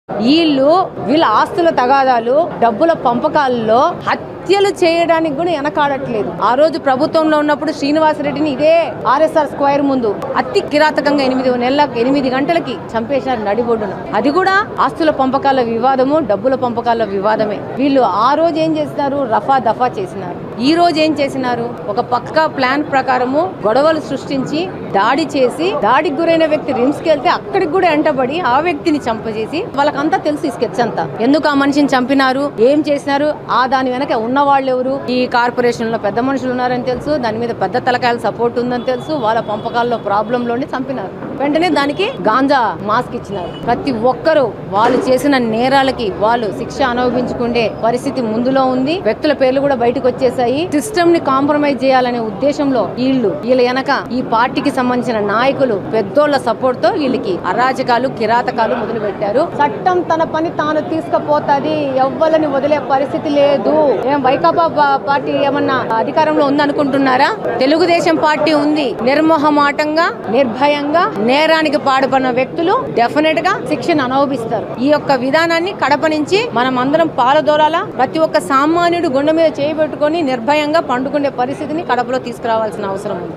వీళ్ళ ఆస్తుల తగాదాలు, డబ్బుల పంపకాలలో హత్యలు చేయడానికి కూడా వెనకాడట్లేదు. ఆ రోజు ప్రభుత్వంలో ఉన్నప్పుడు శ్రీనివాసరెడ్డిని ఇదే ఆర్ఎస్ఆర్ స్క్వేర్ ముందు అతి కిరాతకంగా 8 గంటలకి చంపేశారు నడిబొడ్డున. అది కూడా ఆస్తుల పంపకాల వివాదము, డబ్బుల పంపకాల వివాదమే. వీళ్ళు ఆ రోజు ఏం చేసినారు? రఫా దఫా చేసినారు. ఈ రోజు ఏం చేసినారు? ఒక పక్కా ప్లాన్ ప్రకారము గొడవలు సృష్టించి దాడి చేసి, దాడికి గురైన వ్యక్తి రిమ్స్కి వెళ్తే అక్కడికి కూడా ఎంటబడి ఆ వ్యక్తిని చంపజేసి, వాళ్ళకంతా తెలుసు ఈ స్కెచ్ అంతా. ఎందుకు ఆ మనిషిని చంపినారు, ఏం చేసినారు, ఆ దాని వెనక ఉన్న వాళ్ళు ఎవరు, ఈ కార్పొరేషన్ లో పెద్ద మనుషులు ఉన్నారని తెలుసు, దాని మీద పెద్ద తలకాయల సపోర్ట్ ఉందని తెలుసు, వాళ్ళ పంపకాల్లో ప్రాబ్లంలోనే చంపినారు. వెంటనే దానికి గాంజా మాస్క్ ఇచ్చినారు. ప్రతి ఒక్కరూ వాళ్ళు చేసిన నేరాలకి వాళ్ళు శిక్ష అనుభవించుకునే పరిస్థితి ముందులో ఉంది. వ్యక్తుల పేర్లు కూడా బయటకు వచ్చేసాయి. సిస్టమ్ ని కాంప్రమైజ్ చేయాలనే ఉద్దేశంలో వీళ్ళ వెనక ఈ పార్టీకి సంబంధించిన నాయకులు పెద్దోళ్ల సపోర్ట్ తో వీళ్ళకి అరాచకాలు, కిరాతకాలు మొదలు పెట్టారు. చట్టం తన పని తాను తీసుకుపోతుంది, ఎవ్వలని వదిలే పరిస్థితి లేదు. వైకాపా పార్టీ ఏమన్నా అధికారంలో ఉందనుకుంటున్నారా? తెలుగుదేశం పార్టీ ఉంది. నిర్మోహమాటంగా, నిర్భయంగా నేరానికి పాడుపడిన వ్యక్తులు డెఫినెట్ గా శిక్షను అనుభవిస్తారు. ఈ యొక్క విధానాన్ని కడప నుంచి మనం అందరం పాలదోరాలా. ప్రతి ఒక్క సామాన్యుడు గుండె మీద చేయి పెట్టుకొని నిర్భయంగా పండుకునే పరిస్థితిని కడపలో తీసుకురావాల్సిన అవసరం ఉంది.